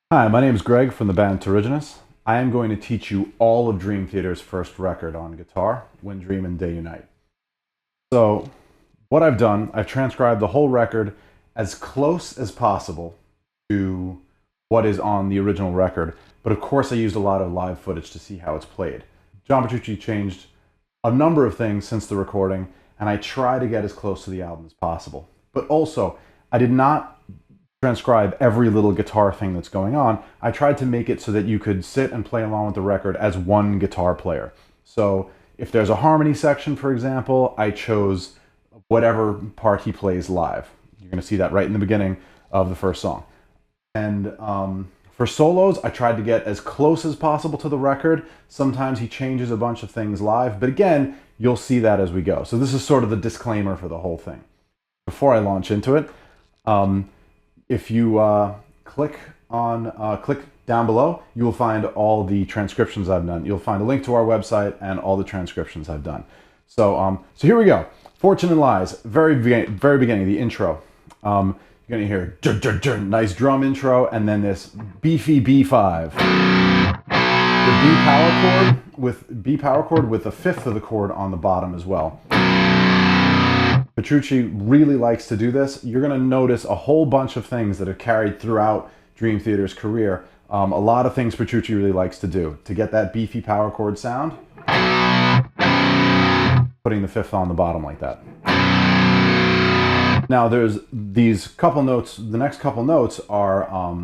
Hi, my name is Greg from the band Prechorus. I am going to teach you all of Dream Theater's first record on guitar, When Dream and Day Unite. So, what I've done, I've transcribed the whole record as close as possible to what is on the original record, but of course I used a lot of live footage to see how it's played. John Petrucci changed a number of things since the recording, and I try to get as close to the album as possible. But also, I did not transcribe every little guitar thing that's going on. I tried to make it so that you could sit and play along with the record as one guitar player. So if there's a harmony section, for example, I chose whatever part he plays live. You're going to see that right in the beginning of the first song. And for solos, I tried to get as close as possible to the record. Sometimes he changes a bunch of things live, but again, you'll see that as we go. So this is sort of the disclaimer for the whole thing. Before I launch into it, if you click down below, you will find all the transcriptions I've done. You'll find a link to our website and all the transcriptions I've done. So here we go. Fortune and Lies, very beginning, the intro. You're gonna hear nice drum intro, and then this beefy B5. The B power chord with a fifth of the chord on the bottom as well. Petrucci really likes to do this. You're going to notice a whole bunch of things that are carried throughout Dream Theater's career. A lot of things Petrucci really likes to do. To get that beefy power chord sound, putting the fifth on the bottom like that. Now there's these couple notes, the next couple notes are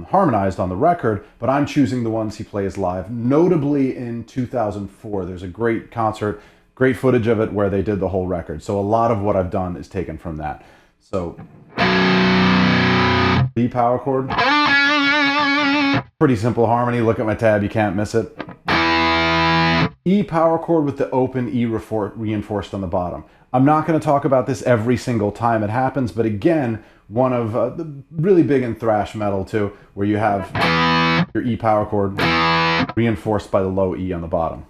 harmonized on the record, but I'm choosing the ones he plays live. Notably in 2004, there's a great concert, great footage of it where they did the whole record. So a lot of what I've done is taken from that. So, B power chord. Pretty simple harmony. Look at my tab, you can't miss it. E power chord with the open E reinforced on the bottom. I'm not going to talk about this every single time it happens, but again, one of the really big in thrash metal too, where you have your E power chord reinforced by the low E on the bottom.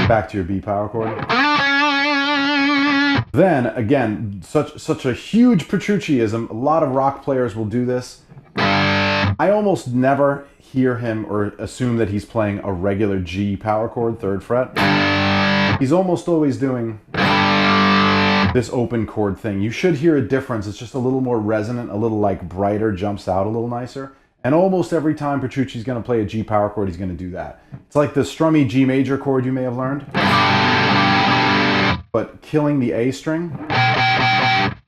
Back to your B power chord. Then again, such a huge Petrucciism. A lot of rock players will do this. I almost never hear him or assume that he's playing a regular G power chord, 3rd fret. He's almost always doing this open chord thing. You should hear a difference. It's just a little more resonant, a little like brighter, jumps out a little nicer. And almost every time Petrucci's going to play a G power chord, he's going to do that. It's like the strummy G major chord you may have learned, but killing the A string,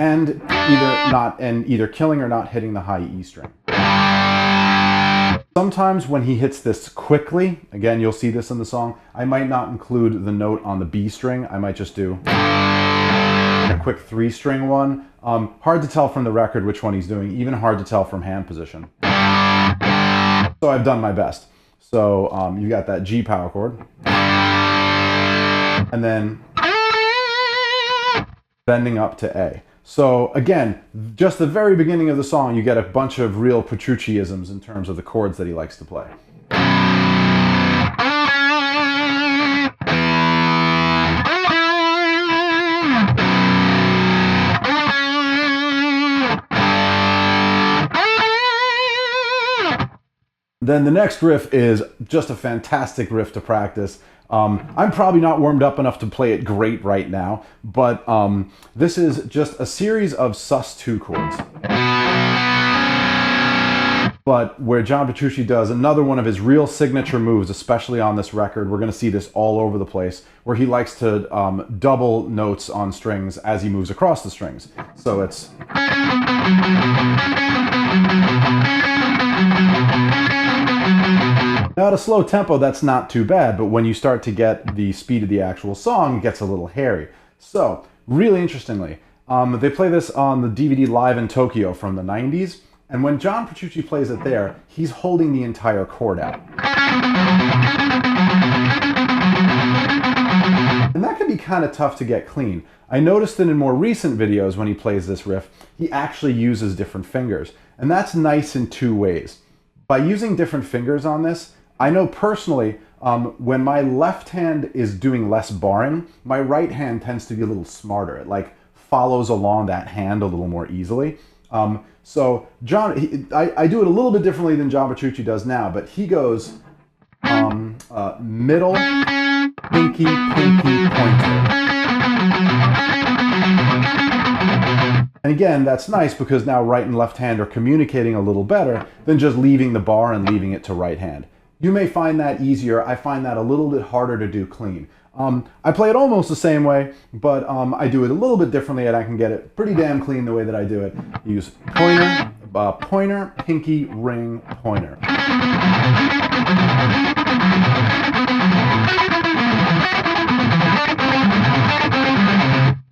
and either killing or not hitting the high E string. Sometimes when he hits this quickly, again, you'll see this in the song, I might not include the note on the B string. I might just do a quick 3-string one. Hard to tell from the record which one he's doing, even hard to tell from hand position. So I've done my best. So you got that G power chord. And then bending up to A. So again, just the very beginning of the song, you get a bunch of real Petrucciisms in terms of the chords that he likes to play. Then the next riff is just a fantastic riff to practice. I'm probably not warmed up enough to play it great right now, but this is just a series of sus2 chords. But where John Petrucci does another one of his real signature moves, especially on this record, we're going to see this all over the place, where he likes to double notes on strings as he moves across the strings. So it's... Now at a slow tempo, that's not too bad, but when you start to get the speed of the actual song, it gets a little hairy. So, really interestingly, they play this on the DVD Live in Tokyo from the 90s, and when John Petrucci plays it there, he's holding the entire chord out. And that can be kind of tough to get clean. I noticed that in more recent videos when he plays this riff, he actually uses different fingers. And that's nice in 2 ways. By using different fingers on this, I know personally, when my left hand is doing less barring, my right hand tends to be a little smarter. It like follows along that hand a little more easily. So John, I do it a little bit differently than John Petrucci does now, but he goes middle, pinky, pinky, pointer. And again, that's nice because now right and left hand are communicating a little better than just leaving the bar and leaving it to right hand. You may find that easier. I find that a little bit harder to do clean. I play it almost the same way, but I do it a little bit differently, and I can get it pretty damn clean the way that I do it. Use pointer, pointer, pinky, ring, pointer.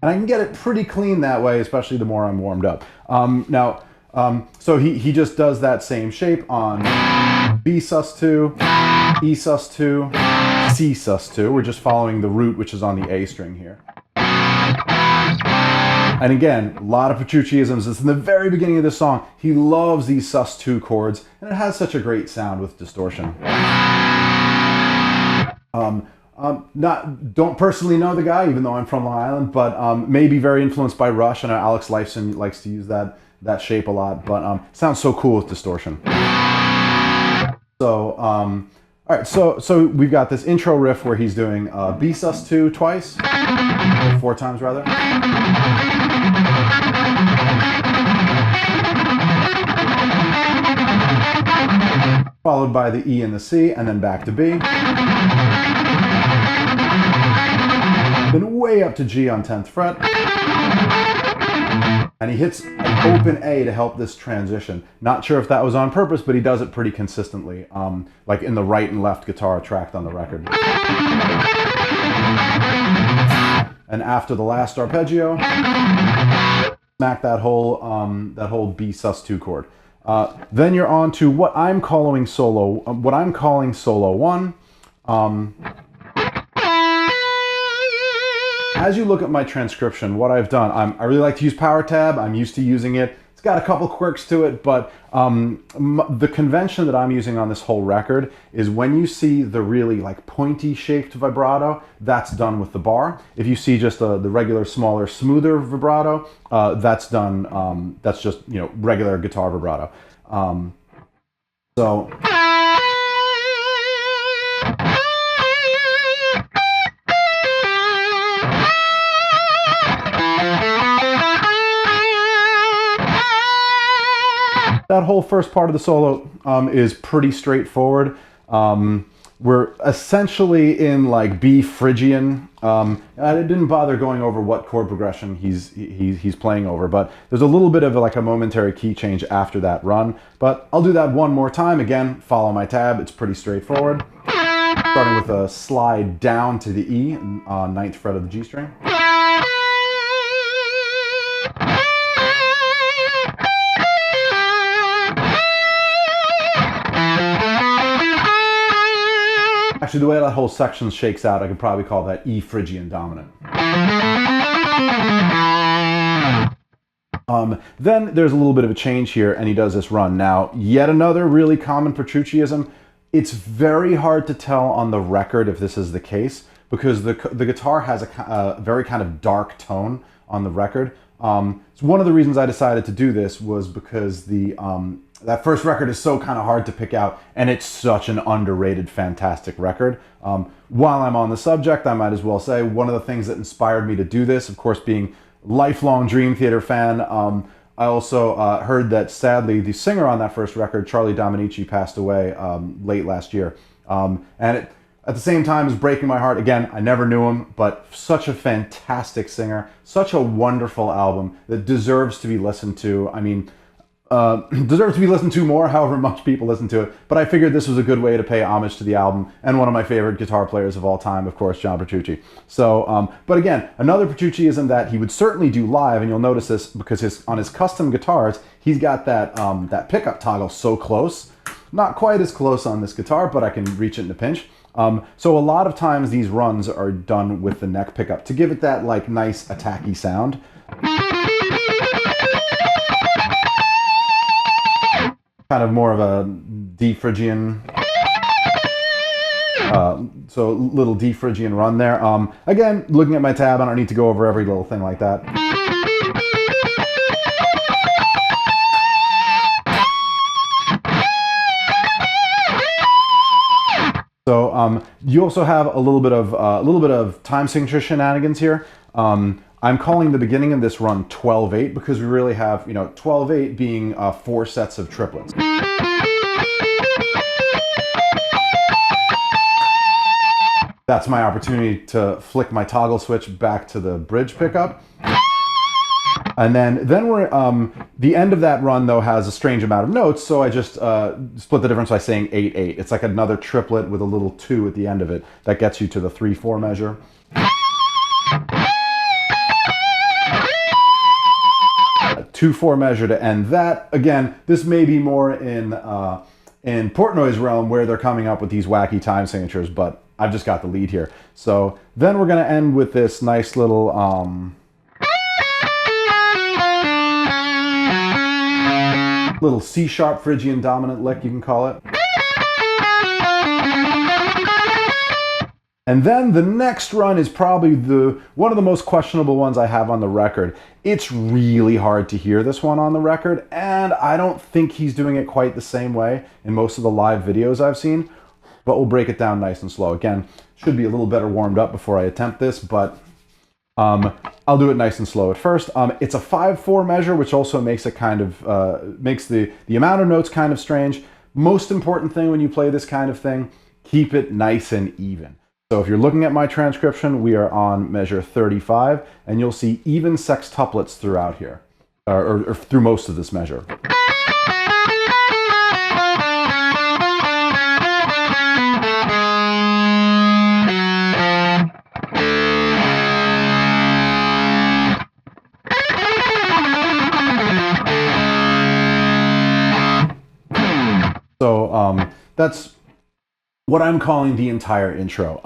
And I can get it pretty clean that way, especially the more I'm warmed up. So he just does that same shape on B sus2, E sus2, C sus2. We're just following the root, which is on the A string here. And again, a lot of Petrucciisms. It's in the very beginning of this song. He loves these sus2 chords, and it has such a great sound with distortion. Don't personally know the guy, even though I'm from Long Island, but maybe very influenced by Rush. I know Alex Lifeson likes to use that shape a lot, but sounds so cool with distortion. So, all right, so we've got this intro riff where he's doing B sus2 twice, or 4 times rather. Followed by the E and the C, and then back to B. Then way up to G on 10th fret. And he hits an open A to help this transition. Not sure if that was on purpose, but he does it pretty consistently, like in the right and left guitar tracked on the record. And after the last arpeggio, smack that whole B sus2 chord. Then you're on to what I'm calling solo 1. As you look at my transcription, what I've done, I really like to use power tab. I'm used to using it. It's got a couple quirks to it, but the convention that I'm using on this whole record is when you see the really like pointy shaped vibrato, that's done with the bar. If you see just the regular, smaller, smoother vibrato, that's done. That's just regular guitar vibrato. So. That whole first part of the solo is pretty straightforward. We're essentially in like B Phrygian. I didn't bother going over what chord progression he's playing over, but there's a little bit of like a momentary key change after that run. But I'll do that one more time. Again, follow my tab. It's pretty straightforward. Starting with a slide down to the E on 9th fret of the G string. Actually, the way that whole section shakes out, I could probably call that E Phrygian dominant. Then there's a little bit of a change here, and he does this run. Now, yet another really common Petrucciism. It's very hard to tell on the record if this is the case, because the guitar has a very kind of dark tone on the record. So one of the reasons I decided to do this was because that first record is so kind of hard to pick out, and it's such an underrated, fantastic record. While I'm on the subject, I might as well say one of the things that inspired me to do this, of course, being lifelong Dream Theater fan, I also heard that sadly the singer on that first record, Charlie Dominici, passed away late last year. And at the same time, it's breaking my heart. Again, I never knew him, but such a fantastic singer, such a wonderful album that deserves to be listened to. I mean, deserves to be listened to more, however much people listen to it. But I figured this was a good way to pay homage to the album and one of my favorite guitar players of all time, of course, John Petrucci. So, but again, another Petrucciism that he would certainly do live, and you'll notice this because on his custom guitars, he's got that pickup toggle so close. Not quite as close on this guitar, but I can reach it in a pinch. So a lot of times these runs are done with the neck pickup to give it that like nice attacky sound. Kind of more of a D Phrygian. So little D Phrygian run there. Again, looking at my tab, I don't need to go over every little thing like that. So you also have a little bit of time signature shenanigans here. I'm calling the beginning of this run 12/8 because we really have, 12/8 being 4 sets of triplets. That's my opportunity to flick my toggle switch back to the bridge pickup. And then we're, the end of that run though has a strange amount of notes, so I just split the difference by saying 8/8. It's like another triplet with a little 2 at the end of it that gets you to the 3/4 measure. 2/4 measure to end that. Again, this may be more in Portnoy's realm where they're coming up with these wacky time signatures, but I've just got the lead here. So then we're going to end with this nice little little C-sharp Phrygian dominant lick, you can call it. And then the next run is probably one of the most questionable ones I have on the record. It's really hard to hear this one on the record, and I don't think he's doing it quite the same way in most of the live videos I've seen, but we'll break it down nice and slow. Again, should be a little better warmed up before I attempt this, but I'll do it nice and slow at first. It's a 5/4 measure, which also makes it kind of, makes the amount of notes kind of strange. Most important thing when you play this kind of thing, keep it nice and even. So if you're looking at my transcription, we are on measure 35, and you'll see even sextuplets throughout here, or through most of this measure. So that's what I'm calling the entire intro.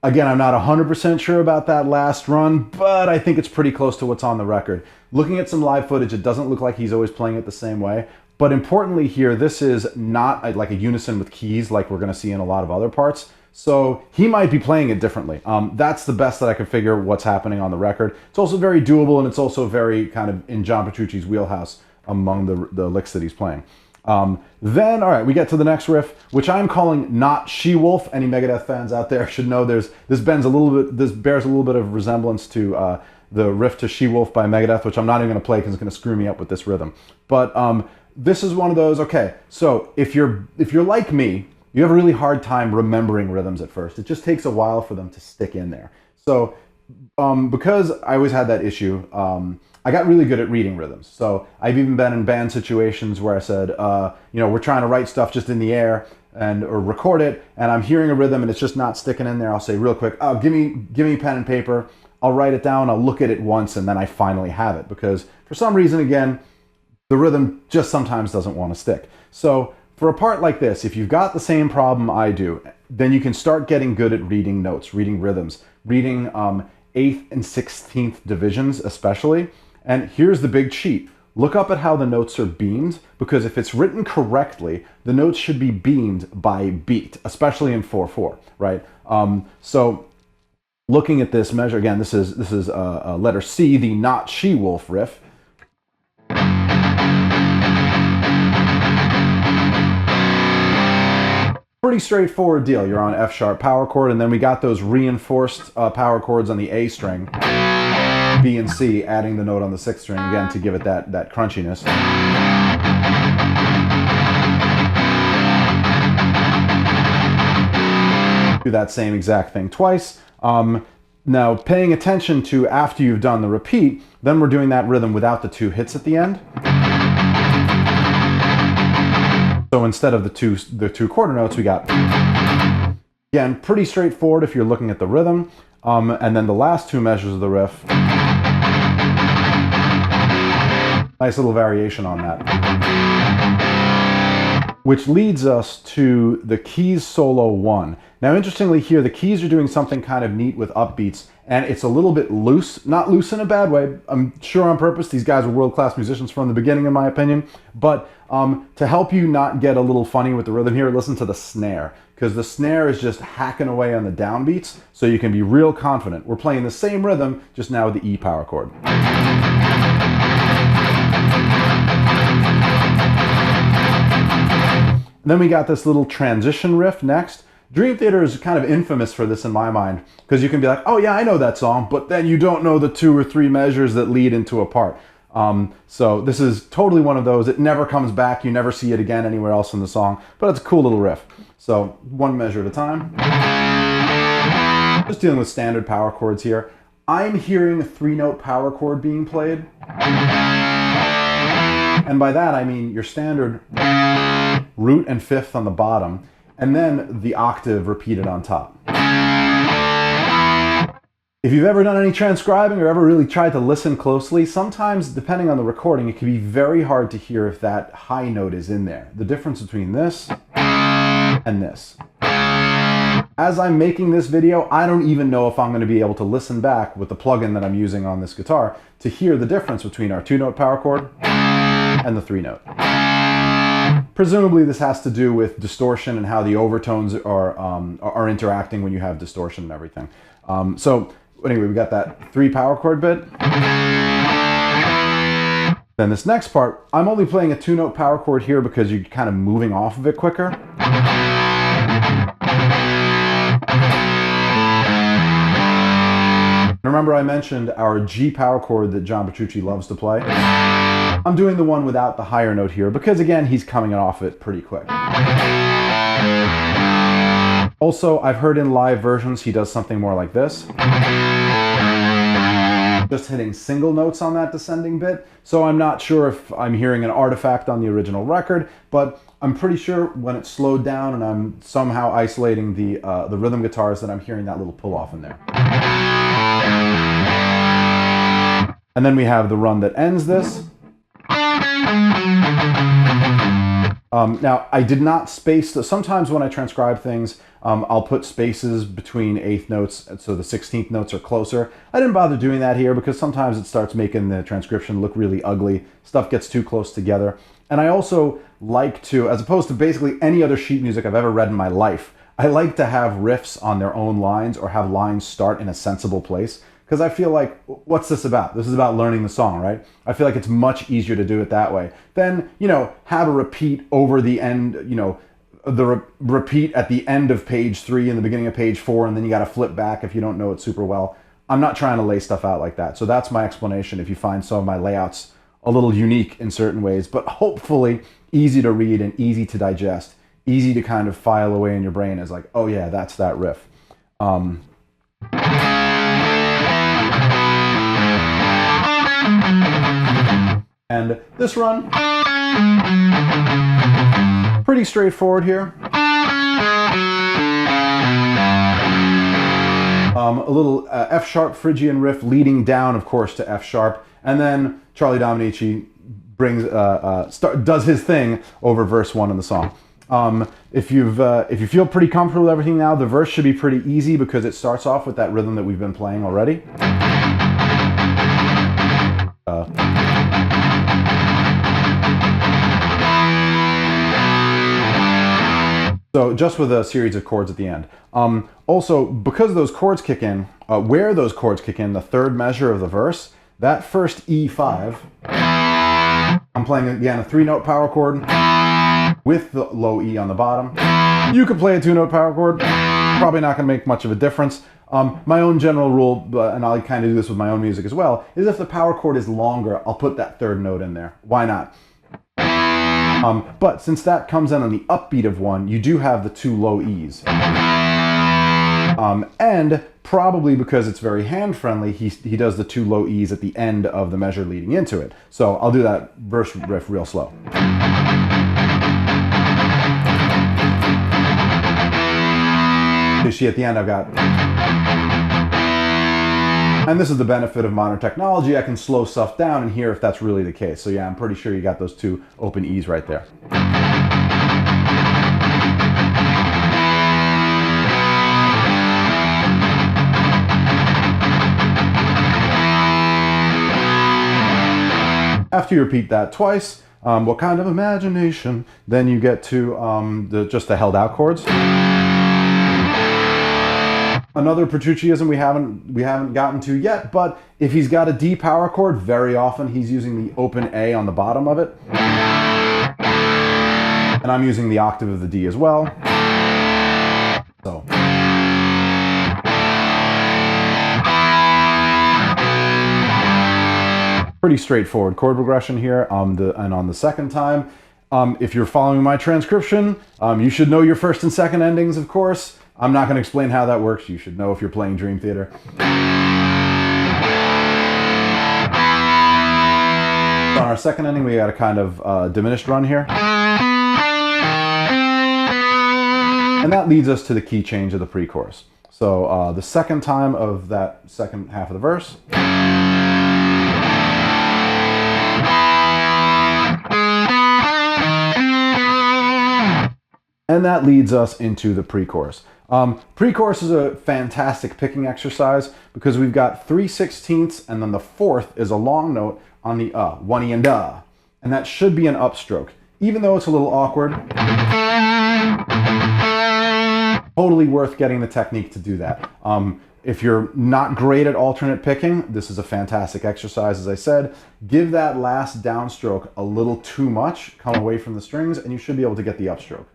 Again, I'm not 100% sure about that last run, but I think it's pretty close to what's on the record. Looking at some live footage, it doesn't look like he's always playing it the same way. But importantly here, this is not like a unison with keys like we're going to see in a lot of other parts. So he might be playing it differently. That's the best that I can figure what's happening on the record. It's also very doable, and it's also very kind of in John Petrucci's wheelhouse among the licks that he's playing. Then, all right, we get to the next riff, which I'm calling Not She-Wolf. Any Megadeth fans out there should know this bears a little bit of resemblance to the riff to She-Wolf by Megadeth, which I'm not even going to play because it's going to screw me up with this rhythm. But this is one of those, okay, so if you're like me, you have a really hard time remembering rhythms at first. It just takes a while for them to stick in there. So because I always had that issue, I got really good at reading rhythms. So I've even been in band situations where I said, we're trying to write stuff just in the air or record it, and I'm hearing a rhythm and it's just not sticking in there. I'll say real quick, oh, give me pen and paper. I'll write it down. I'll look at it once, and then I finally have it, because for some reason, again, the rhythm just sometimes doesn't want to stick. So for a part like this, if you've got the same problem I do, then you can start getting good at reading notes, reading rhythms, reading 8th and 16th divisions especially. And here's the big cheat. Look up at how the notes are beamed, because if it's written correctly, the notes should be beamed by beat, especially in 4/4, right? So looking at this measure, again, this is letter C, the Not She-Wolf riff. Pretty straightforward deal. You're on F sharp power chord, and then we got those reinforced power chords on the A string, B and C, adding the note on the 6th string again to give it that crunchiness. Do that same exact thing twice. Now, paying attention to after you've done the repeat, then we're doing that rhythm without the 2 hits at the end. So instead of the two quarter notes, we got, again, pretty straightforward if you're looking at the rhythm. And then the last 2 measures of the riff, nice little variation on that. which leads us to the keys solo 1. Now, interestingly here, the keys are doing something kind of neat with upbeats, and it's a little bit loose, not loose in a bad way. I'm sure on purpose. These guys were world-class musicians from the beginning, in my opinion. But to help you not get a little funny with the rhythm here, listen to the snare, because the snare is just hacking away on the downbeats, so you can be real confident. We're playing the same rhythm, just now with the E power chord. Then we got this little transition riff next. Dream Theater is kind of infamous for this in my mind, because you can be like, oh yeah, I know that song, but then you don't know the 2 or 3 measures that lead into a part. So this is totally one of those. It never comes back. You never see it again anywhere else in the song, but it's a cool little riff. So 1 measure at a time. Just dealing with standard power chords here. I'm hearing a 3-note power chord being played. And by that, I mean your standard root and 5th on the bottom, and then the octave repeated on top. If you've ever done any transcribing or ever really tried to listen closely, sometimes, depending on the recording, it can be very hard to hear if that high note is in there. The difference between this and this. As I'm making this video, I don't even know if I'm going to be able to listen back with the plugin that I'm using on this guitar to hear the difference between our 2-note power chord and the 3-note. Presumably this has to do with distortion and how the overtones are interacting when you have distortion and everything. So anyway, we got that 3 power chord bit. Then this next part, I'm only playing a 2-note power chord here because you're kind of moving off of it quicker. Remember I mentioned our G power chord that John Petrucci loves to play? I'm doing the one without the higher note here because, again, he's coming off it pretty quick. Also, I've heard in live versions he does something more like this. Just hitting single notes on that descending bit. So I'm not sure if I'm hearing an artifact on the original record, but I'm pretty sure when it's slowed down and I'm somehow isolating the rhythm guitars that I'm hearing that little pull off in there. And then we have the run that ends this. Now, I did not space, sometimes when I transcribe things, I'll put spaces between 8th notes so the 16th notes are closer. I didn't bother doing that here because sometimes it starts making the transcription look really ugly. Stuff gets too close together. And I also like to, as opposed to basically any other sheet music I've ever read in my life, I like to have riffs on their own lines or have lines start in a sensible place. Because I feel like, what's this about? This is about learning the song, right? I feel like it's much easier to do it that way than, have a repeat over the end, the repeat at the end of page 3 and the beginning of page 4, and then you got to flip back if you don't know it super well. I'm not trying to lay stuff out like that. So that's my explanation if you find some of my layouts a little unique in certain ways, but hopefully easy to read and easy to digest, easy to kind of file away in your brain as like, oh yeah, that's that riff. And this run, pretty straightforward here. A little F-sharp Phrygian riff leading down, of course, to F-sharp, and then Charlie Dominici does his thing over verse 1 in the song. If you feel pretty comfortable with everything now, the verse should be pretty easy because it starts off with that rhythm that we've been playing already. So just with a series of chords at the end. Also, because those chords kick in, where those chords kick in, the 3rd measure of the verse, that first E5, I'm playing, again, a 3-note power chord with the low E on the bottom. You could play a 2-note power chord, probably not going to make much of a difference. My own general rule, and I'll kind of do this with my own music as well, is if the power chord is longer, I'll put that 3rd note in there. Why not? But since that comes in on the upbeat of 1, you do have the 2 low E's. And probably because it's very hand-friendly, he does the 2 low E's at the end of the measure leading into it. So I'll do that verse riff real slow. You see at the end I've got... And this is the benefit of modern technology. I can slow stuff down and hear if that's really the case. So yeah, I'm pretty sure you got those 2 open E's right there. after you repeat that twice, what kind of imagination, then you get to just the held out chords. Another Prechorusism we haven't gotten to yet, but if he's got a D power chord, very often he's using the open A on the bottom of it. And I'm using the octave of the D as well. So. Pretty straightforward chord progression here. And on the second time, if you're following my transcription, you should know your first and second endings, of course. I'm not going to explain how that works. You should know if you're playing Dream Theater. On our second ending, we got a kind of diminished run here. And that leads us to the key change of the pre-chorus. So the second time of that second half of the verse. And that leads us into the pre-chorus. Pre-chorus is a fantastic picking exercise because we've got 3/16 and then the fourth is a long note on the one E and and that should be an upstroke. Even though it's a little awkward, totally worth getting the technique to do that. If you're not great at alternate picking, this is a fantastic exercise, as I said. Give that last downstroke a little too much, come away from the strings, and you should be able to get the upstroke.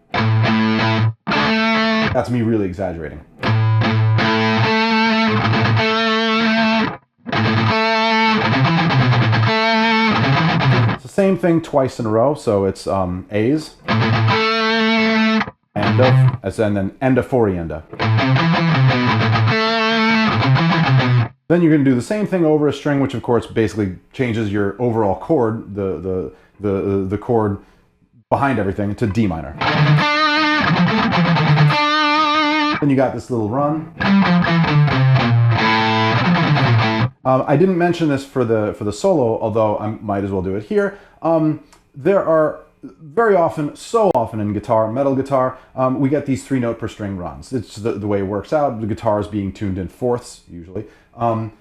That's me really exaggerating. It's the same thing twice in a row, so it's A's, and then enda forienda. Then you're going to do the same thing over a string, which of course basically changes your overall chord, the chord behind everything, to D minor. Then you got this little run. I didn't mention this for the solo, although I might as well do it here. There are very often, so often in guitar, metal guitar, we get these 3-note per string runs. It's the way it works out. The guitar is being tuned in fourths, usually. When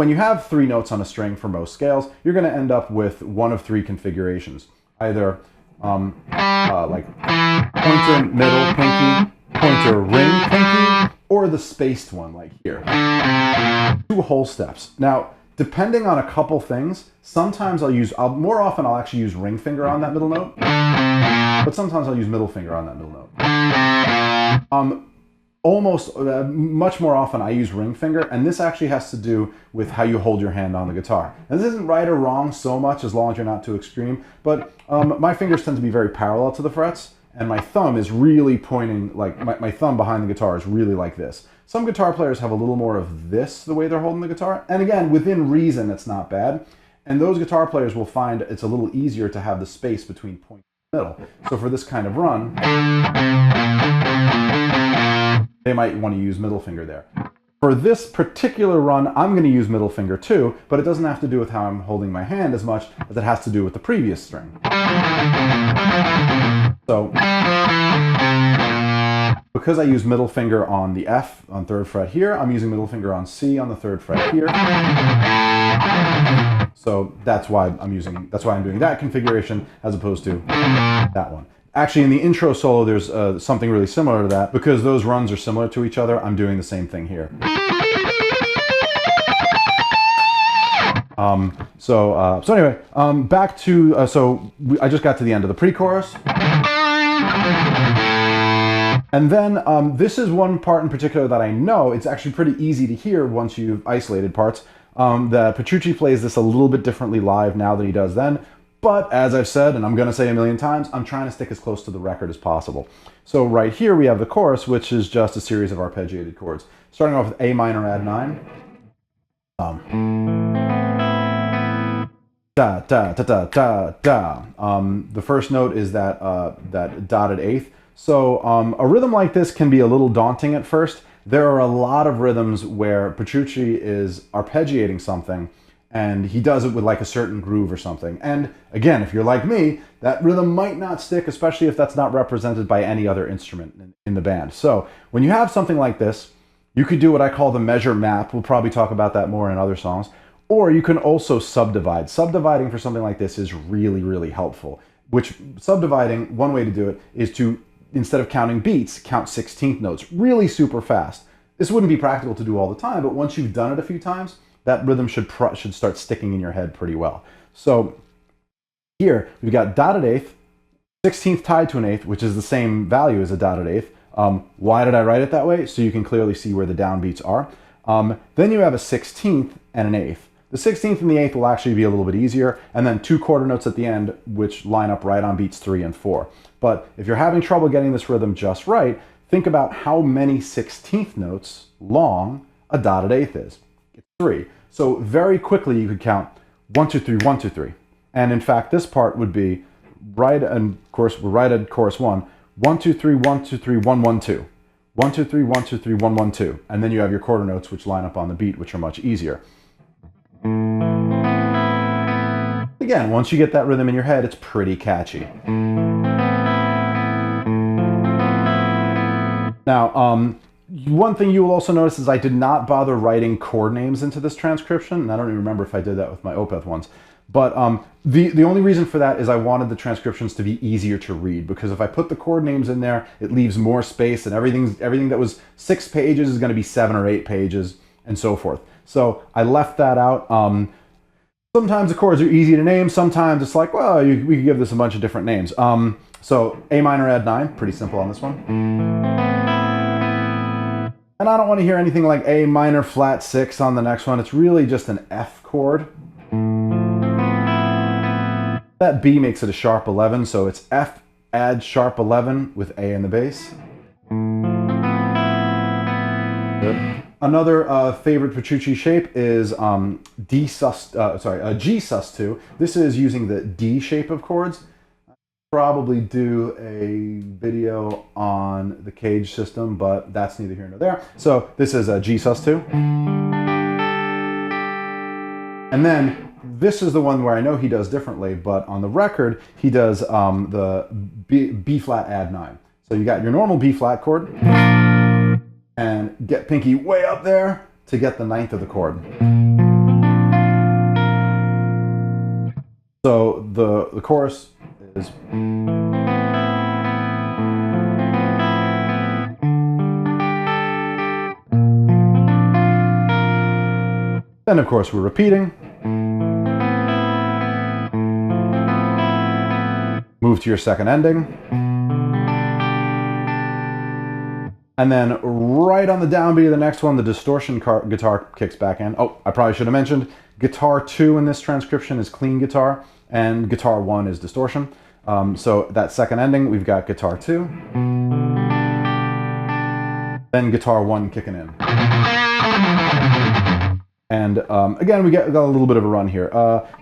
you have 3 notes on a string for most scales, you're going to end up with one of 3 configurations. Either like pointer, middle, pinky, pointer, ring, pinky, or the spaced one like here. 2 whole steps. Now, depending on a couple things, sometimes more often I'll actually use ring finger on that middle note, but sometimes I'll use middle finger on that middle note. Much more often I use ring finger, and this actually has to do with how you hold your hand on the guitar. And this isn't right or wrong so much as long as you're not too extreme, but my fingers tend to be very parallel to the frets, and my thumb is really pointing, like my thumb behind the guitar is really like this. Some guitar players have a little more of this, the way they're holding the guitar, and again, within reason, it's not bad. And those guitar players will find it's a little easier to have the space between point and middle. So for this kind of run, they might want to use middle finger there. For this particular run, I'm going to use middle finger too, but it doesn't have to do with how I'm holding my hand as much as it has to do with the previous string. So, because I use middle finger on the F on 3rd fret here, I'm using middle finger on C on the 3rd fret here. So that's why I'm doing that configuration as opposed to that one. Actually, in the intro solo, there's something really similar to that. Because those runs are similar to each other, I'm doing the same thing here. So anyway, back to, I just got to the end of the pre-chorus. And then this is one part in particular that I know, it's actually pretty easy to hear once you've isolated parts, that Petrucci plays this a little bit differently live now than he does then. But as I've said, and I'm going to say a million times, I'm trying to stick as close to the record as possible. So right here we have the chorus, which is just a series of arpeggiated chords. Starting off with A minor add 9. Da, da, da, da, da, da. The first note is that dotted eighth. So a rhythm like this can be a little daunting at first. There are a lot of rhythms where Petrucci is arpeggiating something, and he does it with like a certain groove or something. And again, if you're like me, that rhythm might not stick, especially if that's not represented by any other instrument in the band. So when you have something like this, you could do what I call the measure map. We'll probably talk about that more in other songs. Or you can also subdivide. Subdividing for something like this is really, really helpful. Which subdividing, one way to do it is to, instead of counting beats, count 16th notes really super fast. This wouldn't be practical to do all the time, but once you've done it a few times, that rhythm should start sticking in your head pretty well. So here we've got dotted eighth, 16th tied to an eighth, which is the same value as a dotted eighth. Why did I write it that way? So you can clearly see where the downbeats are. Then you have a 16th and an eighth. The 16th and the 8th will actually be a little bit easier, and then 2 quarter notes at the end, which line up right on beats 3 and 4. But if you're having trouble getting this rhythm just right, think about how many 16th notes long a dotted eighth is. It's 3. So very quickly you could count 1, 2, 3, 1, 2, 3. And in fact, this part would be right, and of course we're right at chorus 1, 1, 2, 3, 1, 2, 3, 1, 1, 2. 1, 2, 3, 1, 2, 3, 1, 1, 2. And then you have your quarter notes which line up on the beat, which are much easier. Again, once you get that rhythm in your head, it's pretty catchy. Now, one thing you will also notice is I did not bother writing chord names into this transcription, and I don't even remember if I did that with my Opeth ones. But the only reason for that is I wanted the transcriptions to be easier to read, because if I put the chord names in there, it leaves more space, and everything that was 6 pages is going to be 7 or 8 pages, and so forth. So I left that out. Sometimes the chords are easy to name. Sometimes it's like, well, we could give this a bunch of different names. So A minor add 9, pretty simple on this one. And I don't want to hear anything like A minor flat 6 on the next one. It's really just an F chord. That B makes it a sharp 11, so it's F add sharp 11 with A in the bass. Good. Another favorite Petrucci shape is G sus2. This is using the D shape of chords. I'll probably do a video on the cage system, but that's neither here nor there. So this is a G sus2. And then this is the one where I know he does differently, but on the record, he does the B flat add 9. So you got your normal B flat chord, and get pinky way up there to get the 9th of the chord. So the chorus is. Then of course we're repeating. Move to your second ending. And then right on the downbeat of the next one, the distortion guitar kicks back in. Oh, I probably should have mentioned, guitar 2 in this transcription is clean guitar, and guitar 1 is distortion. So that second ending, we've got guitar 2, then guitar 1 kicking in. And again, we got a little bit of a run here.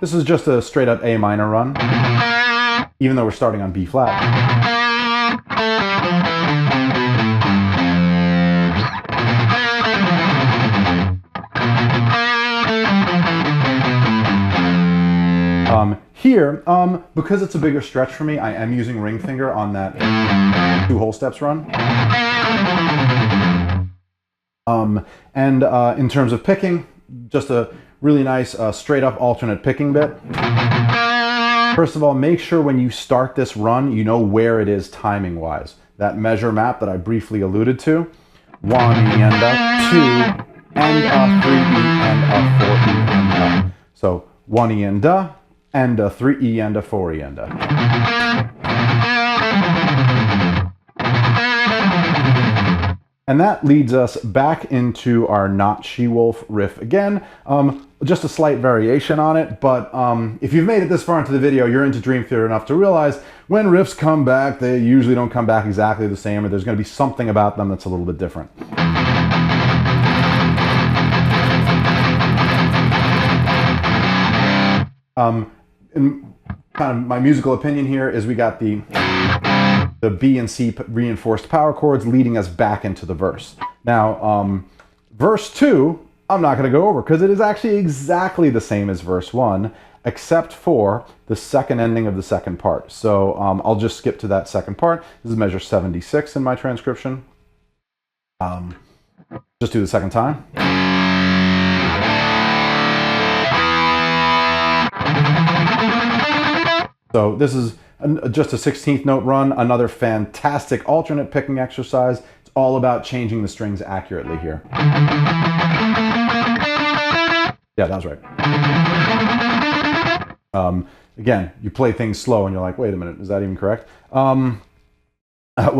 This is just a straight up A minor run, even though we're starting on B flat. Here, because it's a bigger stretch for me, I am using ring finger on that 2 whole steps run. In terms of picking, just a really nice straight up alternate picking bit. First of all, make sure when you start this run, you know where it is timing wise. That measure map that I briefly alluded to. 1 E and a, 2 and a, 3 E and a, 4 E and a. So 1 E and a, 3 E and a, 4 E and a. And that leads us back into our Not She-Wolf riff again. Just a slight variation on it, but if you've made it this far into the video, you're into Dream Theater enough to realize when riffs come back, they usually don't come back exactly the same, or there's going to be something about them that's a little bit different. And kind of my musical opinion here is we got the B and C reinforced power chords leading us back into the verse. Now, verse 2, I'm not going to go over because it is actually exactly the same as verse 1, except for the second ending of the second part. So I'll just skip to that second part. This is measure 76 in my transcription. Just do the second time. So this is just a 16th note run, another fantastic alternate picking exercise. It's all about changing the strings accurately here. Yeah, that was right. Again, you play things slow and you're like, wait a minute, is that even correct? When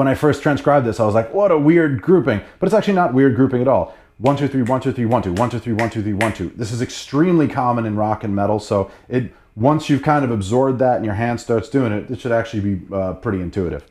I first transcribed this, I was like, what a weird grouping. But it's actually not weird grouping at all. 1, 2, 3, 1, 2, 3, 1, 2, 1, 2, 3, 1, 2, 3, 1, 2. This is extremely common in rock and metal, so once you've kind of absorbed that and your hand starts doing it, it should actually be pretty intuitive.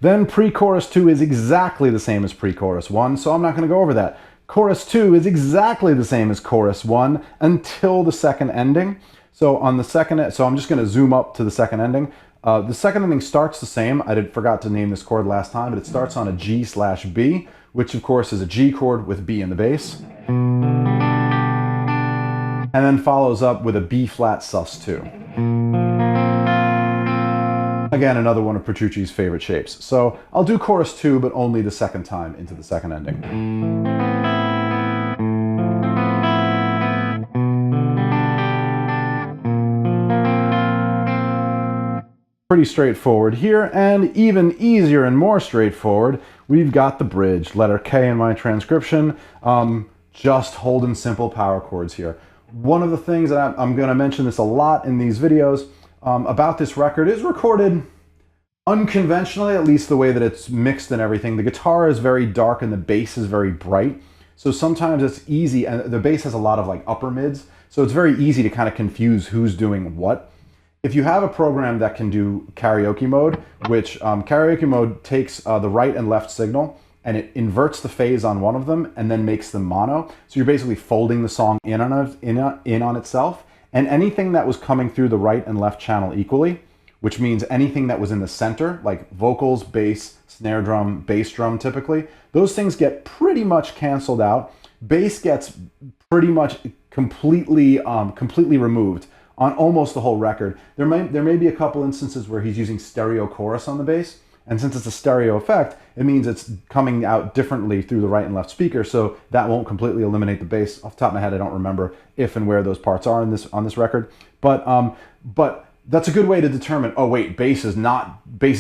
Then pre-chorus 2 is exactly the same as pre-chorus 1, so I'm not going to go over that. Chorus 2 is exactly the same as chorus 1 until the second ending. So on the second, so I'm just going to zoom up to the second ending. The second ending starts the same. I forgot to name this chord last time, but it starts on a G/B, which of course is a G chord with B in the bass. And then follows up with a B flat sus2. Again, another one of Petrucci's favorite shapes. So I'll do chorus 2, but only the second time into the second ending. Pretty straightforward here, and even easier and more straightforward, we've got the bridge, letter K in my transcription, just holding simple power chords here. One of the things that I'm going to mention this a lot in these videos about this record is recorded unconventionally, at least the way that it's mixed and everything. The guitar is very dark and the bass is very bright, so sometimes it's easy, and the bass has a lot of like upper mids, so it's very easy to kind of confuse who's doing what. If you have a program that can do karaoke mode, which karaoke mode takes the right and left signal and it inverts the phase on one of them and then makes them mono. So you're basically folding the song in on itself, and anything that was coming through the right and left channel equally, which means anything that was in the center, like vocals, bass, snare drum, bass drum typically, those things get pretty much canceled out. Bass gets pretty much completely removed on almost the whole record. There may be a couple instances where he's using stereo chorus on the bass, and since it's a stereo effect, it means it's coming out differently through the right and left speaker, so that won't completely eliminate the bass. Off the top of my head, I don't remember if and where those parts are on this record, but that's a good way to determine, oh wait, bass is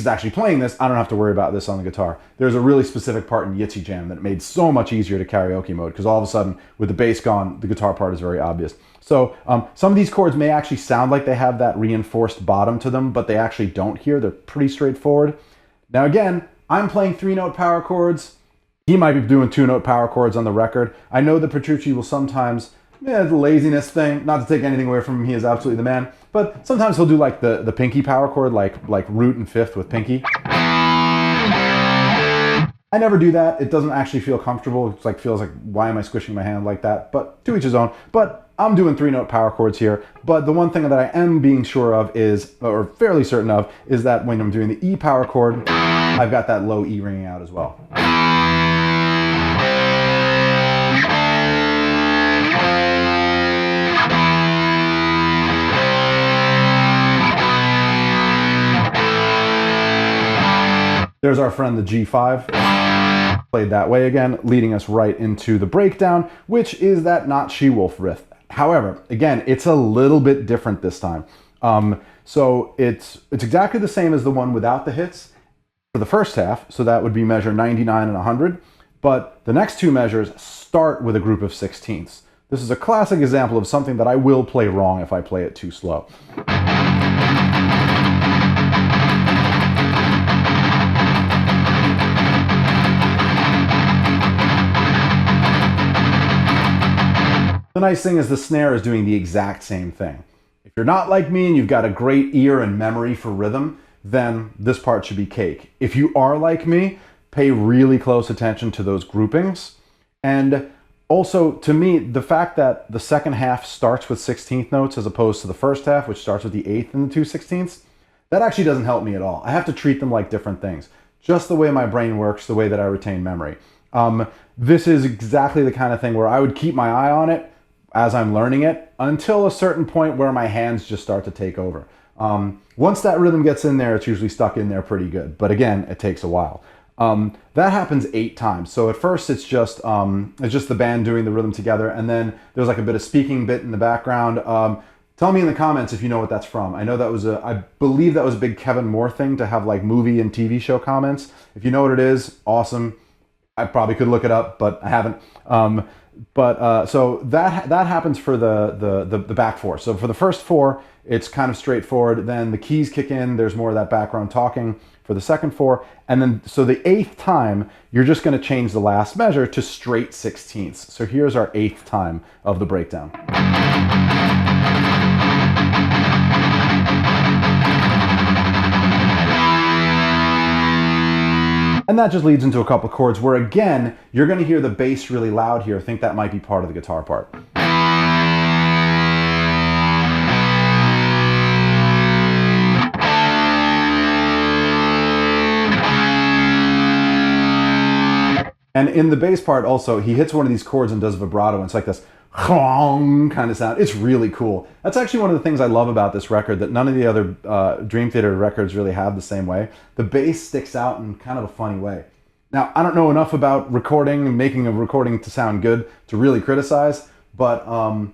actually playing this, I don't have to worry about this on the guitar. There's a really specific part in Yitzy Jam that made so much easier to karaoke mode, because all of a sudden, with the bass gone, the guitar part is very obvious. So some of these chords may actually sound like they have that reinforced bottom to them, but they actually don't here. They're pretty straightforward. Now again, I'm playing 3-note power chords. He might be doing 2-note power chords on the record. I know that Petrucci will sometimes, the laziness thing, not to take anything away from him, he is absolutely the man, but sometimes he'll do like the pinky power chord, like root and fifth with pinky. I never do that. It doesn't actually feel comfortable. It's like, feels like, why am I squishing my hand like that? But to each his own. But I'm doing 3-note power chords here. But the one thing that I am being sure of is, or fairly certain of, is that when I'm doing the E power chord, I've got that low E ringing out as well. There's our friend the G5, played that way again, leading us right into the breakdown, which is that Not She-Wolf riff. However, again, it's a little bit different this time. So it's exactly the same as the one without the hits for the first half, so that would be measure 99 and 100, but the next two measures start with a group of 16ths. This is a classic example of something that I will play wrong if I play it too slow. The nice thing is the snare is doing the exact same thing. If you're not like me and you've got a great ear and memory for rhythm, then this part should be cake. If you are like me, pay really close attention to those groupings. And also, to me, the fact that the second half starts with 16th notes as opposed to the first half, which starts with the 8th and the 2/16ths, that actually doesn't help me at all. I have to treat them like different things. Just the way my brain works, the way that I retain memory. This is exactly the kind of thing where I would keep my eye on it as I'm learning it until a certain point where my hands just start to take over. Once that rhythm gets in there, it's usually stuck in there pretty good. But again, it takes a while. That happens 8 times. So at first it's just the band doing the rhythm together, and then there's like a bit of speaking bit in the background. Tell me in the comments if you know what that's from. I know that was I believe that was a big Kevin Moore thing to have like movie and TV show comments. If you know what it is, awesome. I probably could look it up, but I haven't. So that happens for the back four. So for the first four, it's kind of straightforward. Then the keys kick in. There's more of that background talking for the second four. And then, so the eighth time, you're just going to change the last measure to straight 16ths. So here's our eighth time of the breakdown. And that just leads into a couple chords where, again, you're going to hear the bass really loud here. I think that might be part of the guitar part. And in the bass part also, he hits one of these chords and does vibrato, and it's like this kind of sound. It's really cool. That's actually one of the things I love about this record that none of the other Dream Theater records really have the same way. The bass sticks out in kind of a funny way. Now, I don't know enough about recording and making a recording to sound good to really criticize, but, and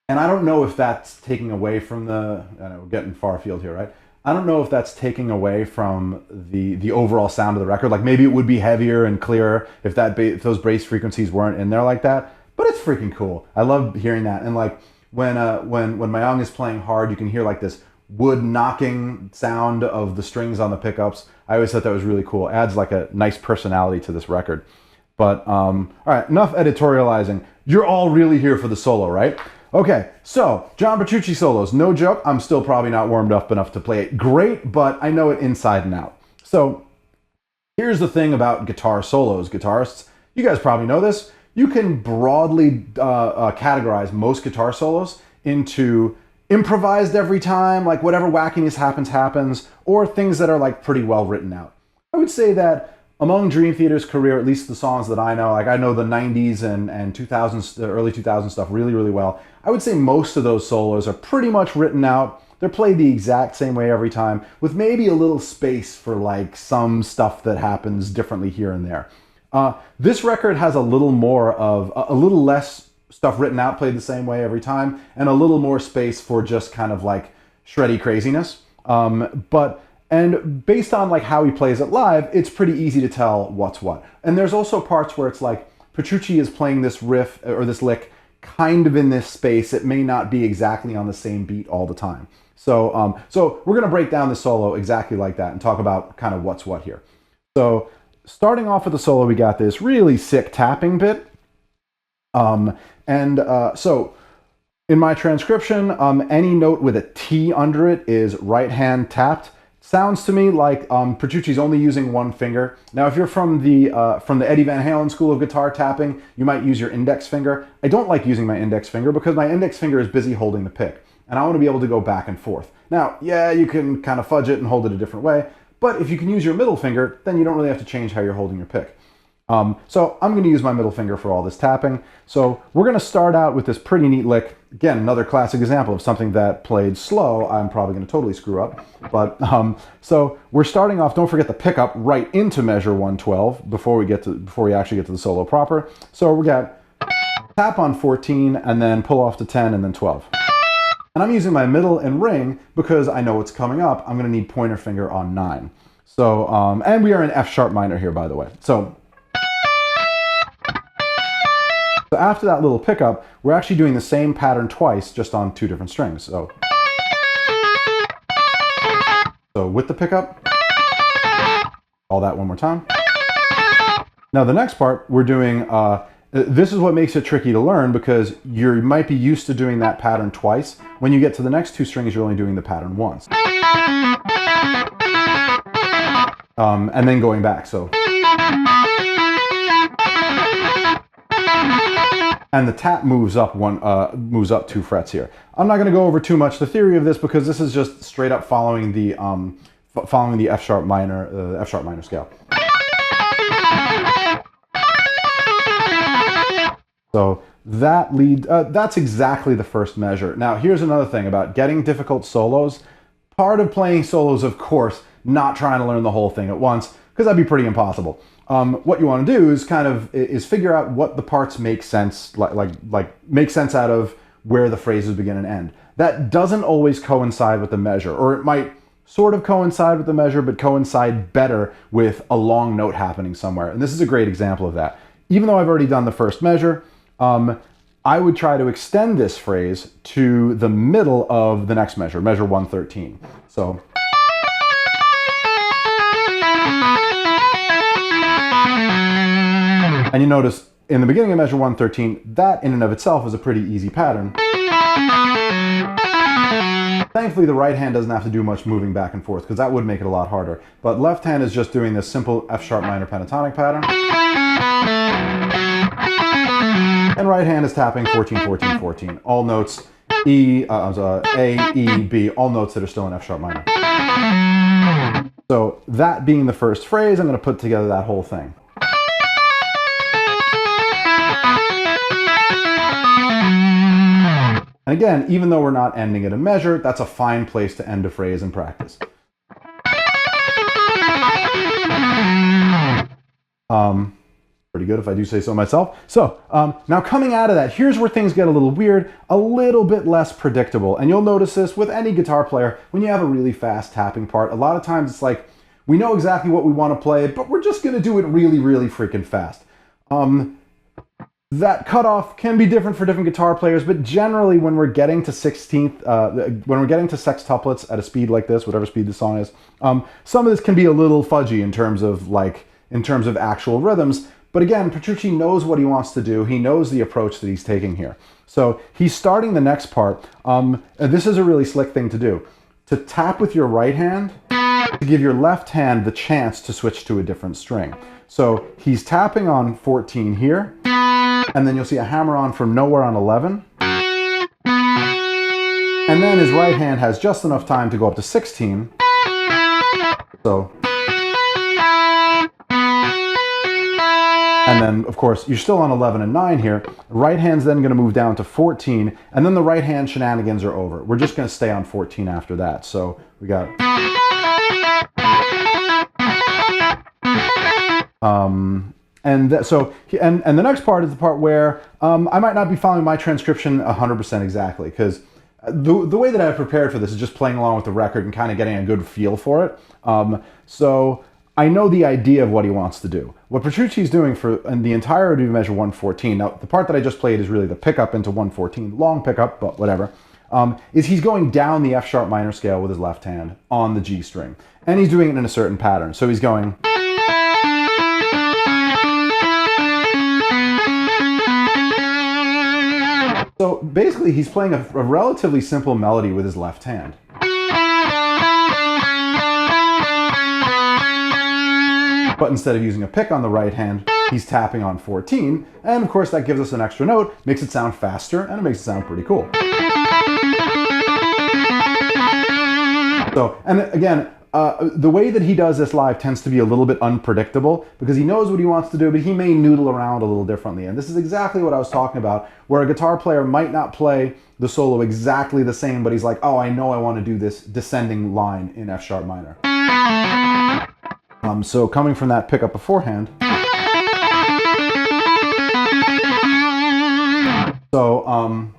I don't know if that's taking away from the, I know we're getting far afield here, right? I don't know if that's taking away from the overall sound of the record. Like maybe it would be heavier and clearer if if those bass frequencies weren't in there like that. But it's freaking cool. I love hearing that. And like when Mayong is playing hard, you can hear like this wood knocking sound of the strings on the pickups. I always thought that was really cool. It adds like a nice personality to this record. But all right, enough editorializing. You're all really here for the solo, right? Okay, so John Petrucci solos. No joke, I'm still probably not warmed up enough to play it great, but I know it inside and out. So here's the thing about guitar solos, guitarists. You guys probably know this. You can broadly categorize most guitar solos into improvised every time, like whatever wackiness happens, or things that are like pretty well written out. I would say that among Dream Theater's career, at least the songs that I know, like I know the 90s and 2000s, the early 2000s stuff really, really well. I would say most of those solos are pretty much written out. They're played the exact same way every time, with maybe a little space for like some stuff that happens differently here and there. This record has a little more of, a little less stuff written out, played the same way every time, and a little more space for just kind of like shreddy craziness. And based on like how he plays it live, it's pretty easy to tell what's what. And there's also parts where it's like Petrucci is playing this riff or this lick kind of in this space. It may not be exactly on the same beat all the time. So, so we're going to break down the solo exactly like that and talk about kind of what's what here. So starting off with the solo, we got this really sick tapping bit. So in my transcription, any note with a T under it is right hand tapped. Sounds to me like Petrucci's only using one finger. Now, if you're from the Eddie Van Halen school of guitar tapping, you might use your index finger. I don't like using my index finger because my index finger is busy holding the pick, and I want to be able to go back and forth. Now, yeah, you can kind of fudge it and hold it a different way, but if you can use your middle finger, then you don't really have to change how you're holding your pick. So I'm going to use my middle finger for all this tapping. So we're going to start out with this pretty neat lick. Again, another classic example of something that played slow. I'm probably going to totally screw up. But so we're starting off. Don't forget the pickup right into measure 112 before we actually get to the solo proper. So we got tap on 14 and then pull off to 10 and then 12. And I'm using my middle and ring because I know what's coming up. I'm going to need pointer finger on 9. So and we are in F sharp minor here, by the way. So after that little pickup, we're actually doing the same pattern twice, just on 2 different strings. So with the pickup, all that one more time. Now the next part, we're doing, this is what makes it tricky to learn because you might be used to doing that pattern twice. When you get to the next 2 strings, you're only doing the pattern once. And then going back, so. And the tap moves up 2 frets here. I'm not going to go over too much the theory of this because this is just straight up following the F sharp minor scale. So that's exactly the first measure. Now here's another thing about getting difficult solos. Part of playing solos, of course, not trying to learn the whole thing at once because that'd be pretty impossible. What you want to do is figure out what the parts make sense, like make sense out of, where the phrases begin and end. That doesn't always coincide with the measure, or it might sort of coincide with the measure, but coincide better with a long note happening somewhere. And this is a great example of that. Even though I've already done the first measure, I would try to extend this phrase to the middle of the next measure, measure 113. So. And you notice in the beginning of measure 113, that in and of itself is a pretty easy pattern. Thankfully, the right hand doesn't have to do much moving back and forth, because that would make it a lot harder. But left hand is just doing this simple F sharp minor pentatonic pattern. And right hand is tapping 14, 14, 14. All notes A, E, B, all notes that are still in F sharp minor. So that being the first phrase, I'm going to put together that whole thing. And again, even though we're not ending at a measure, that's a fine place to end a phrase in practice. Pretty good if I do say so myself. So now coming out of that, here's where things get a little weird, a little bit less predictable. And you'll notice this with any guitar player, when you have a really fast tapping part, a lot of times it's like, we know exactly what we want to play, but we're just going to do it really, really freaking fast. That cutoff can be different for different guitar players, but generally when we're getting to 16th, when we're getting to sextuplets at a speed like this, whatever speed the song is, some of this can be a little fudgy in terms of actual rhythms. But again, Prechorus knows what he wants to do. He knows the approach that he's taking here. So he's starting the next part. And this is a really slick thing to do. To tap with your right hand, to give your left hand the chance to switch to a different string. So he's tapping on 14 here. And then you'll see a hammer on from nowhere on 11. And then his right hand has just enough time to go up to 16. So. And then, of course, you're still on 11 and 9 here. Right hand's then going to move down to 14. And then the right hand shenanigans are over. We're just going to stay on 14 after that. So we got. And the next part is the part where I might not be following my transcription 100% exactly, because the way that I've prepared for this is just playing along with the record and kind of getting a good feel for it. So I know the idea of what he wants to do. What Prechorus is doing in the entirety of measure 114, now the part that I just played is really the pickup into 114, long pickup, but whatever, is he's going down the F sharp minor scale with his left hand on the G string. And he's doing it in a certain pattern. So he's going. So basically, he's playing a relatively simple melody with his left hand. But instead of using a pick on the right hand, he's tapping on 14. And of course, that gives us an extra note, makes it sound faster, and it makes it sound pretty cool. So, and again, the way that he does this live tends to be a little bit unpredictable because he knows what he wants to do, but he may noodle around a little differently. And this is exactly what I was talking about, where a guitar player might not play the solo exactly the same, but he's like, oh, I know I want to do this descending line in F sharp minor. So coming from that pickup beforehand. So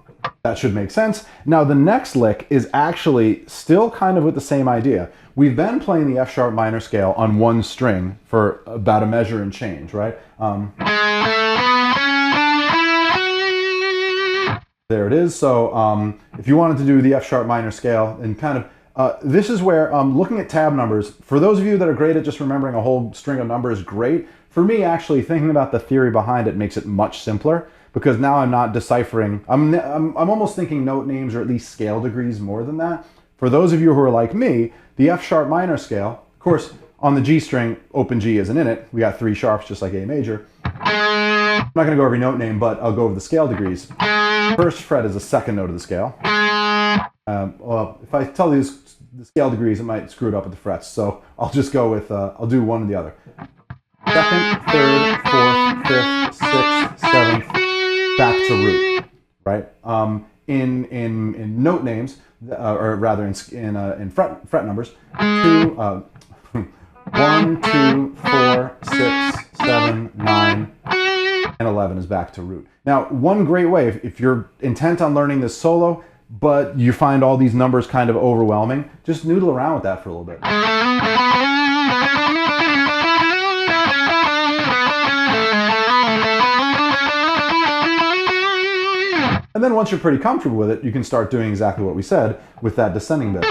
that should make sense. Now the next lick is actually still kind of with the same idea. We've been playing the F sharp minor scale on one string for about a measure and change, right? There it is. So if you wanted to do the F sharp minor scale and kind of, this is where looking at tab numbers, for those of you that are great at just remembering a whole string of numbers, great. For me, actually, thinking about the theory behind it makes it much simpler because now I'm not deciphering. I'm almost thinking note names or at least scale degrees more than that. For those of you who are like me, the F sharp minor scale, of course, on the G string, open G isn't in it. We got 3 sharps just like A major. I'm not going to go every note name, but I'll go over the scale degrees. First fret is the second note of the scale. Well, if I tell you the scale degrees, it might screw it up with the frets. So I'll just go with, I'll do one or the other. Second, third, fourth, fifth, sixth, seventh, back to root, right? In note names, or rather in fret numbers, 1, 2, 4, 6, 7, 9, and 11 is back to root. Now, one great way, if you're intent on learning this solo, but you find all these numbers kind of overwhelming, just noodle around with that for a little bit. And then once you're pretty comfortable with it, you can start doing exactly what we said with that descending bit.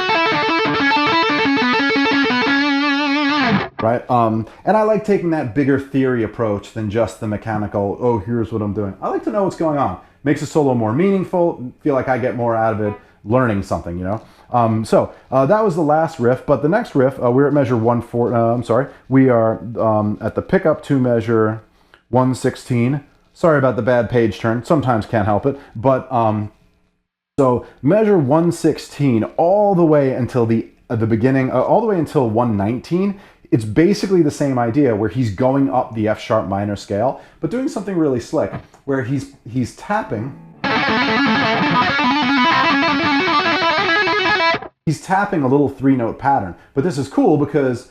Right? And I like taking that bigger theory approach than just the mechanical, oh, here's what I'm doing. I like to know what's going on. Makes the solo more meaningful, feel like I get more out of it, learning something, you know? That was the last riff, but the next riff, we're at measure 1/4, we are at the pickup to measure 1/16. Sorry about the bad page turn, sometimes can't help it, but so measure 1/16 all the way until the beginning, all the way until 119. It's basically the same idea where he's going up the F sharp minor scale, but doing something really slick where he's tapping. He's tapping a little 3-note pattern, but this is cool because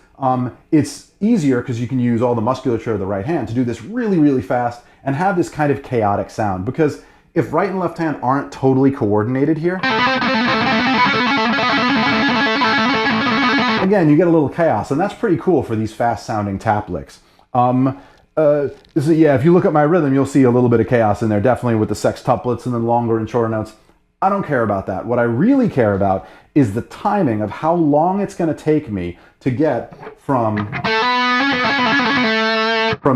it's easier because you can use all the musculature of the right hand to do this really, really fast and have this kind of chaotic sound. Because if right and left hand aren't totally coordinated here, again, you get a little chaos, and that's pretty cool for these fast-sounding tap licks. So yeah, if you look at my rhythm, you'll see a little bit of chaos in there, definitely with the sextuplets and then longer and shorter notes. I don't care about that. What I really care about is the timing of how long it's going to take me to get from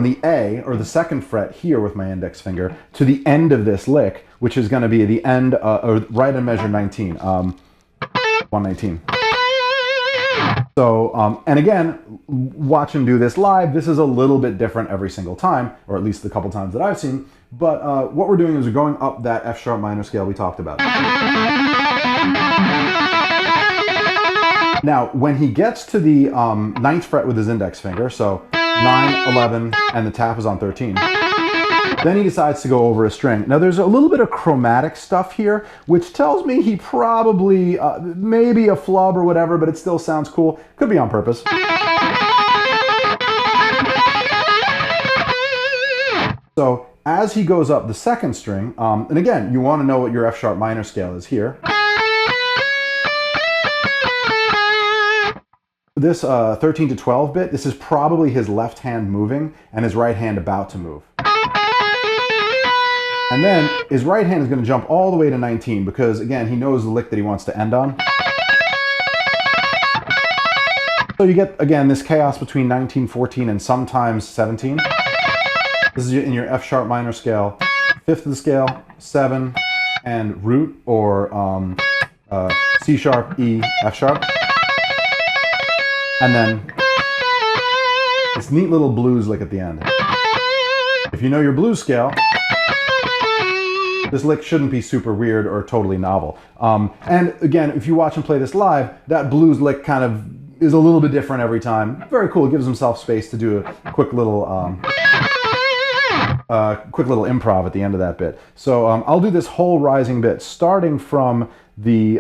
the A, or the second fret here with my index finger, to the end of this lick, which is going to be the end, or right in measure 19, 119. So, and again, watch him do this live. This is a little bit different every single time, or at least the couple times that I've seen. But what we're doing is we're going up that F sharp minor scale we talked about. Now, when he gets to the 9th fret with his index finger, so 9, 11, and the tap is on 13, then he decides to go over a string. Now, there's a little bit of chromatic stuff here, which tells me he probably, maybe a flub or whatever, but it still sounds cool. Could be on purpose. So, as he goes up the second string, and again, you want to know what your F sharp minor scale is here. This 13 to 12 bit, this is probably his left hand moving and his right hand about to move. And then his right hand is going to jump all the way to 19 because, again, he knows the lick that he wants to end on. So you get, again, this chaos between 19, 14, and sometimes 17. This is in your F sharp minor scale, 5th of the scale, 7, and root, or C sharp, E, F sharp. And then this neat little blues lick at the end. If you know your blues scale, this lick shouldn't be super weird or totally novel. And again, if you watch him play this live, that blues lick kind of is a little bit different every time. Very cool. It gives himself space to do a quick little improv at the end of that bit. So I'll do this whole rising bit starting from the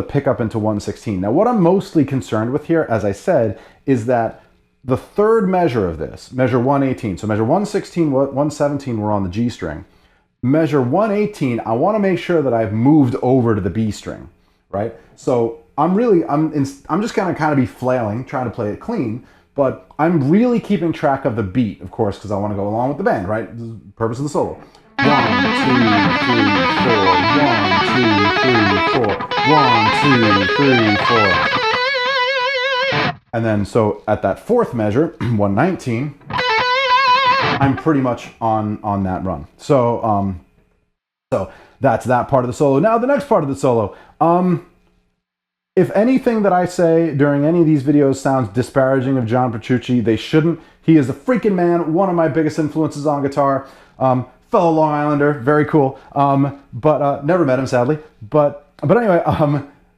pickup into 116. Now, what I'm mostly concerned with here, as I said, is that the third measure of this, measure 118, so measure 116, 117, we're on the G string. Measure 118, I want to make sure that I've moved over to the B string, right? So I'm just going to kind of be flailing, trying to play it clean, but I'm really keeping track of the beat, of course, because I want to go along with the band, right? This is the purpose of the solo. 1, 2, 3, 4, 1, 2, 3, 4, 1, 2, 3, 4. And then, so at that fourth measure, 119, I'm pretty much on that run. So, so that's that part of the solo. Now the next part of the solo. If anything that I say during any of these videos sounds disparaging of John Petrucci, they shouldn't. He is a freaking man, one of my biggest influences on guitar. Fellow Long Islander, very cool. But never met him, sadly. But anyway,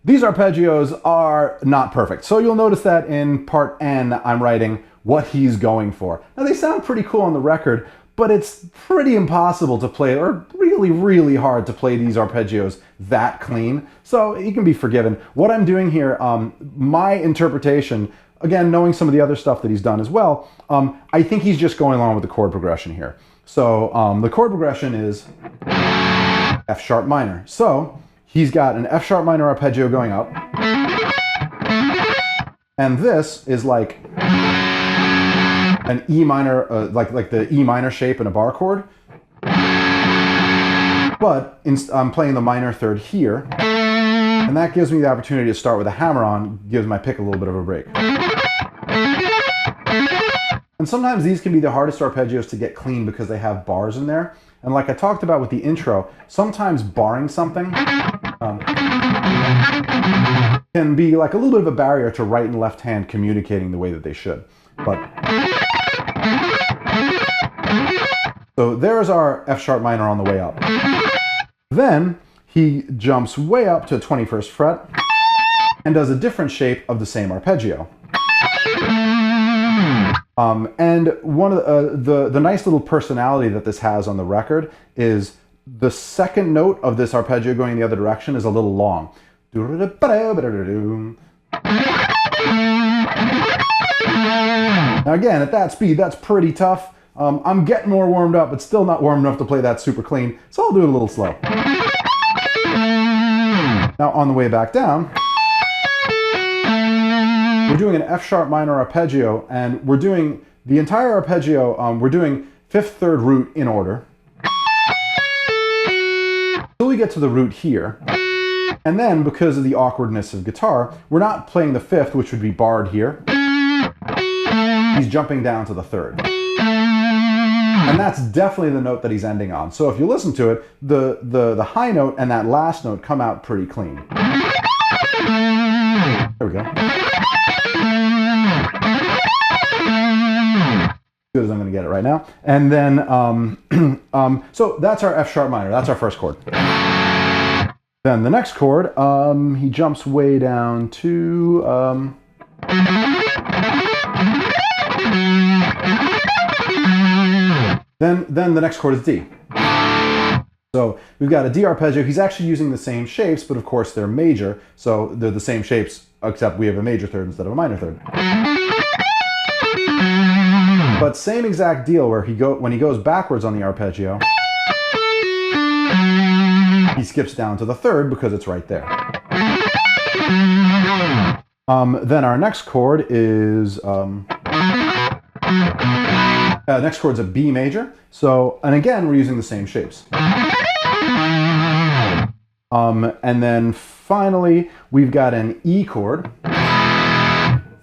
these arpeggios are not perfect. So you'll notice that in part N, I'm writing what he's going for. Now they sound pretty cool on the record, but it's pretty impossible to play, or really, really hard to play these arpeggios that clean. So you can be forgiven. What I'm doing here, my interpretation, again, knowing some of the other stuff that he's done as well, I think he's just going along with the chord progression here. So the chord progression is F sharp minor. So he's got an F sharp minor arpeggio going up, and this is like an E minor, like the E minor shape in a bar chord. But I'm playing the minor third here, and that gives me the opportunity to start with a hammer on, gives my pick a little bit of a break. And sometimes these can be the hardest arpeggios to get clean because they have bars in there. And like I talked about with the intro, sometimes barring something can be like a little bit of a barrier to right and left hand communicating the way that they should. But so there's our F sharp minor on the way up. Then he jumps way up to 21st fret and does a different shape of the same arpeggio. And one of the nice little personality that this has on the record is the second note of this arpeggio going the other direction is a little long. Now again, at that speed, that's pretty tough. I'm getting more warmed up, but still not warm enough to play that super clean, so I'll do it a little slow. Now on the way back down, we're doing an F sharp minor arpeggio, and we're doing the entire arpeggio, we're doing 5th, 3rd root in order. Until we get to the root here. And then, because of the awkwardness of guitar, we're not playing the 5th, which would be barred here. He's jumping down to the 3rd. And that's definitely the note that he's ending on. So if you listen to it, the high note and that last note come out pretty clean. There we go. Good as I'm going to get it right now. And then, so that's our F sharp minor. That's our first chord. Then the next chord, he jumps way down to... Then the next chord is D. So we've got a D arpeggio. He's actually using the same shapes, but of course they're major. So they're the same shapes, except we have a major third instead of a minor third. But same exact deal where when he goes backwards on the arpeggio, he skips down to the 3rd because it's right there. Then our next chord is... next chord's a B major. So, and again, we're using the same shapes. And then finally, we've got an E chord,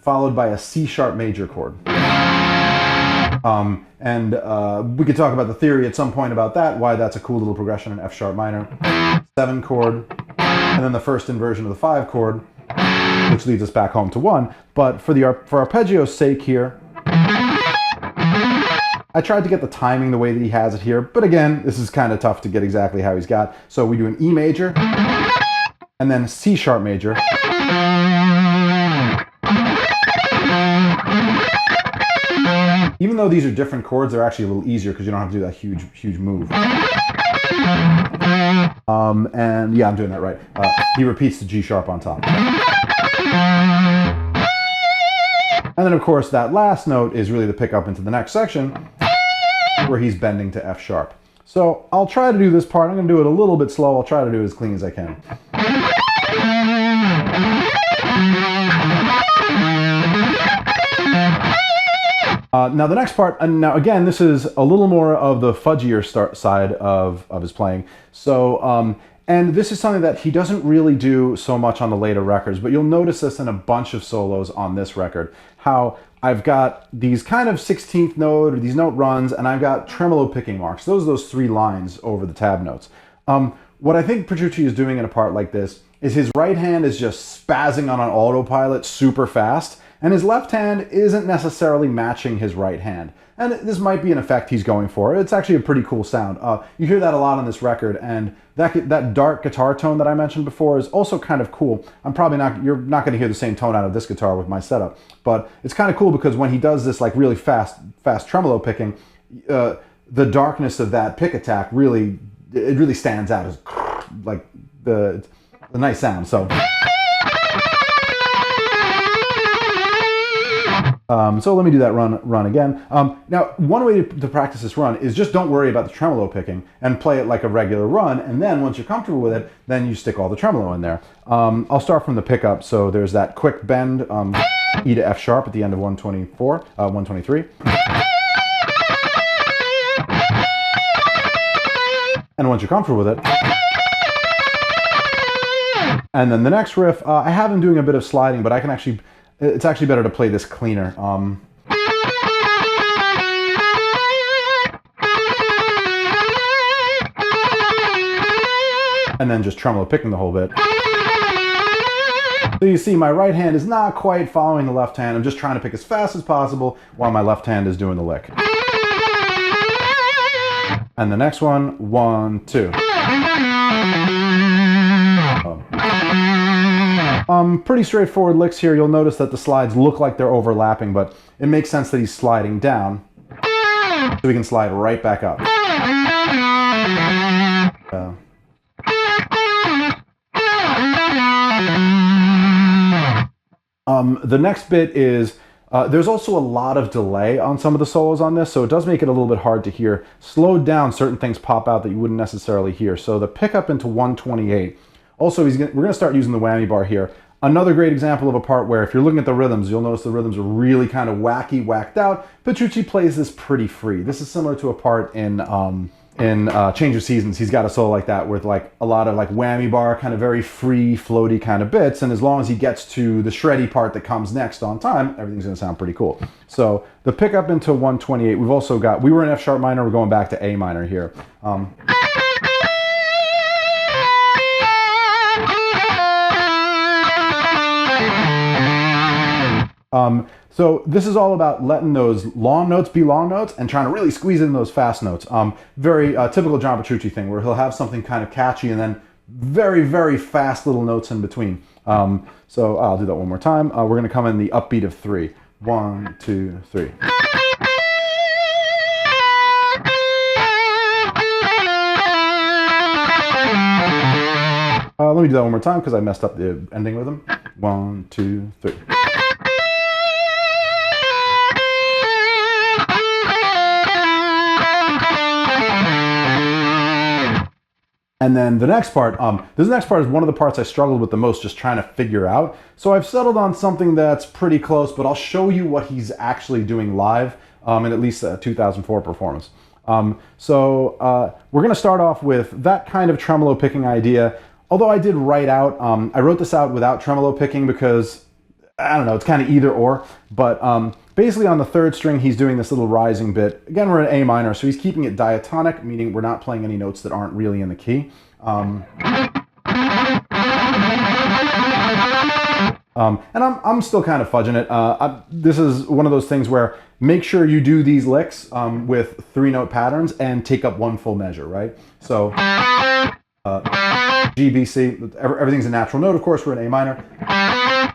followed by a C sharp major chord. We could talk about the theory at some point about that, why that's a cool little progression in F sharp minor. 7 chord, and then the first inversion of the 5 chord, which leads us back home to 1. But for arpeggio's sake here, I tried to get the timing the way that he has it here, but again, this is kind of tough to get exactly how he's got. So we do an E major, and then C sharp major. Even though these are different chords, they're actually a little easier because you don't have to do that huge move. And yeah, I'm doing that right. He repeats the G sharp on top. And then of course that last note is really the pickup into the next section where he's bending to F sharp. So I'll try to do this part. I'm going to do it a little bit slow. I'll try to do it as clean as I can. Now the next part, and now again, this is a little more of the fudgier side of his playing. So, and this is something that he doesn't really do so much on the later records, but you'll notice this in a bunch of solos on this record, how I've got these kind of 16th note, or these note runs, and I've got tremolo picking marks. Those 3 lines over the tab notes. What I think Prechorus is doing in a part like this is his right hand is just spazzing on an autopilot super fast, and his left hand isn't necessarily matching his right hand. And this might be an effect he's going for. It's actually a pretty cool sound. You hear that a lot on this record, and that dark guitar tone that I mentioned before is also kind of cool. You're not going to hear the same tone out of this guitar with my setup, but it's kind of cool because when he does this like really fast tremolo picking, the darkness of that pick attack really stands out as like the nice sound. So. So let me do that run again. Now, one way to practice this run is just don't worry about the tremolo picking and play it like a regular run. And then once you're comfortable with it, then you stick all the tremolo in there. I'll start from the pickup. So there's that quick bend, E to F sharp at the end of 123. And once you're comfortable with it, and then the next riff, I have him doing a bit of sliding, but it's actually better to play this cleaner. And then just tremolo picking the whole bit. So you see my right hand is not quite following the left hand. I'm just trying to pick as fast as possible while my left hand is doing the lick. And the next one, 1, 2. Pretty straightforward licks here. You'll notice that the slides look like they're overlapping, but it makes sense that he's sliding down so we can slide right back up. The next bit is, there's also a lot of delay on some of the solos on this, so it does make it a little bit hard to hear. Slowed down, certain things pop out that you wouldn't necessarily hear. So the pickup into 128. Also, we're going to start using the whammy bar here. Another great example of a part where if you're looking at the rhythms, you'll notice the rhythms are really kind of wacky, whacked out. Petrucci plays this pretty free. This is similar to a part in Change of Seasons. He's got a solo like that with like a lot of like whammy bar, kind of very free, floaty kind of bits. And as long as he gets to the shreddy part that comes next on time, everything's going to sound pretty cool. So the pickup into 128, we've also got, we were in F sharp minor, we're going back to A minor here. So this is all about letting those long notes be long notes and trying to really squeeze in those fast notes. Very typical John Petrucci thing where he'll have something kind of catchy and then very, very fast little notes in between. So I'll do that one more time. We're going to come in the upbeat of 3. 1, 2, 3. Let me do that one more time because I messed up the ending rhythm. 1, 2, 3. And then the next part, this next part is one of the parts I struggled with the most, just trying to figure out. So I've settled on something that's pretty close, but I'll show you what he's actually doing live in at least a 2004 performance. We're going to start off with that kind of tremolo picking idea. Although I did write out, I wrote this out without tremolo picking because, I don't know, it's kind of either or. But basically on the 3rd string, he's doing this little rising bit. Again, we're in A minor, so he's keeping it diatonic, meaning we're not playing any notes that aren't really in the key. And I'm still kind of fudging it. This is one of those things where make sure you do these licks with 3-note patterns and take up 1 full measure, right? So G, B, C, everything's a natural note, of course, we're in A minor.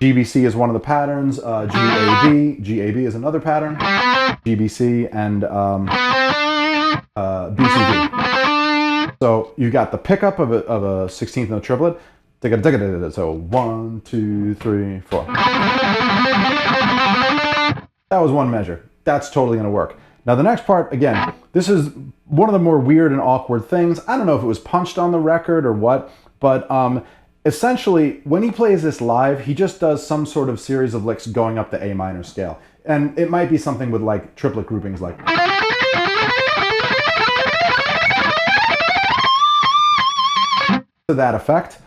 G, B, C is one of the patterns, G, A, B. G, A, B is another pattern, G, B, C, and B, C, D. So you got the pickup of a 16th note triplet. So 1, 2, 3, 4. That was 1 measure. That's totally going to work. Now the next part, again, this is one of the more weird and awkward things. I don't know if it was punched on the record or what, but essentially when he plays this live, he just does some sort of series of licks going up the A minor scale. And it might be something with like triplet groupings like to that effect.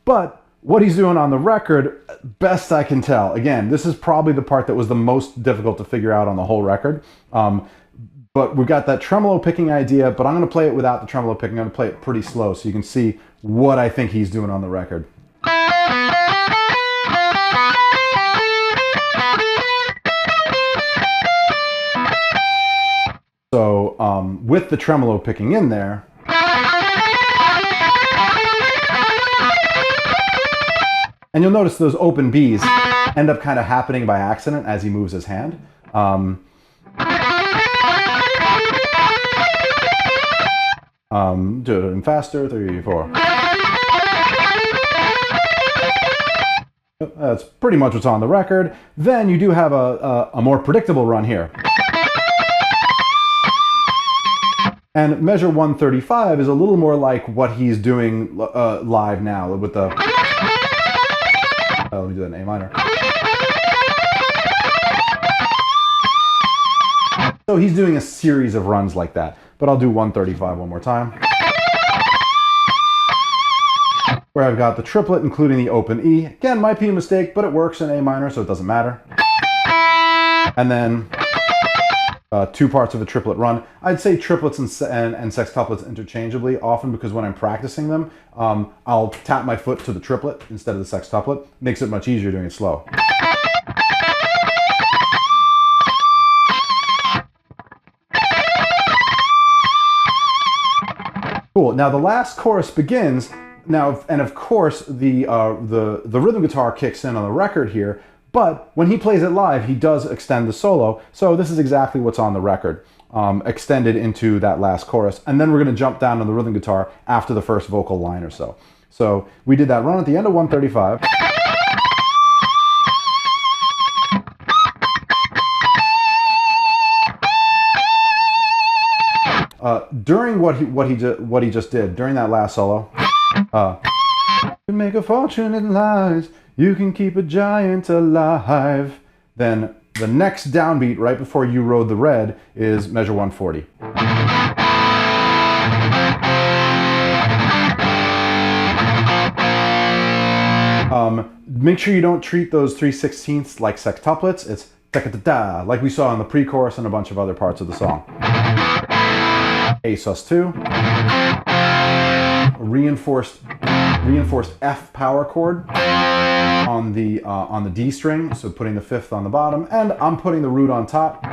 But what he's doing on the record, best I can tell, again, this is probably the part that was the most difficult to figure out on the whole record. But we've got that tremolo picking idea, but I'm going to play it without the tremolo picking. I'm going to play it pretty slow so you can see what I think he's doing on the record. So with the tremolo picking in there, and you'll notice those open Bs end up kind of happening by accident as he moves his hand. Do it faster, 3, 4. that's pretty much what's on the record. Then you do have a more predictable run here. And measure 135 is a little more like what he's doing live now with the... let me do that in A minor. So he's doing a series of runs like that. But I'll do 135 one more time. Where I've got the triplet, including the open E. Again, might be a mistake, but it works in A minor, so it doesn't matter. And then... two parts of a triplet run. I'd say triplets and sextuplets interchangeably, often because when I'm practicing them, I'll tap my foot to the triplet instead of the sextuplet. Makes it much easier doing it slow. Cool. Now the last chorus begins. Now, and of course, the rhythm guitar kicks in on the record here. But when he plays it live, he does extend the solo. So this is exactly what's on the record, extended into that last chorus. And then we're going to jump down to the rhythm guitar after the first vocal line or so. So we did that run at the end of 135. During what he just did, during that last solo, to make a fortune in lies, you can keep a giant alive. Then the next downbeat right before You Rode the Red is measure 140. Make sure you don't treat those 3/16ths like sextuplets. It's da-da-da-da, like we saw in the pre-chorus and a bunch of other parts of the song. A sus2, reinforced F power chord on the D string, so putting the fifth on the bottom, and I'm putting the root on top.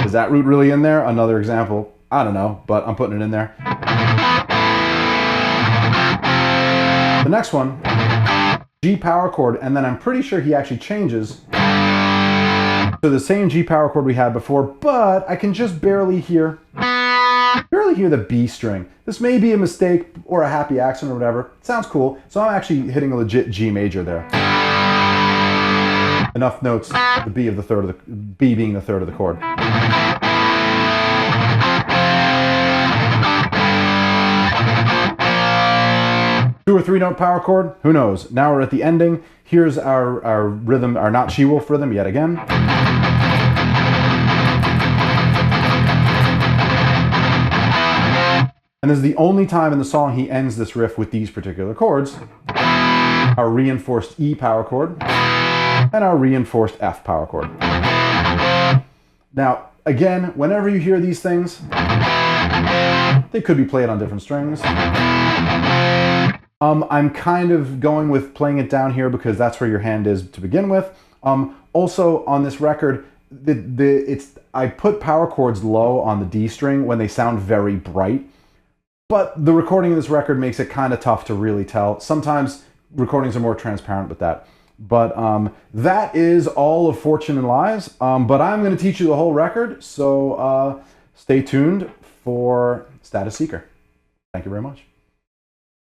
Is that root really in there? Another example, I don't know, but I'm putting it in there. The next one, G power chord, and then I'm pretty sure he actually changes to the same G power chord we had before, but I can just barely hear the B string. This may be a mistake or a happy accident or whatever. It sounds cool, so I'm actually hitting a legit G major there. Enough notes, the B being the third of the chord. 2 or 3 note power chord, who knows? Now we're at the ending. Here's our rhythm, our not She-Wolf rhythm yet again. And this is the only time in the song he ends this riff with these particular chords. Our reinforced E power chord and our reinforced F power chord. Now, again, whenever you hear these things, they could be played on different strings. I'm kind of going with playing it down here because that's where your hand is to begin with. Also, on this record, I put power chords low on the D string when they sound very bright. But the recording of this record makes it kind of tough to really tell. Sometimes recordings are more transparent with that. But that is all of Fortune and Lies. But I'm going to teach you the whole record, so stay tuned for Status Seeker. Thank you very much.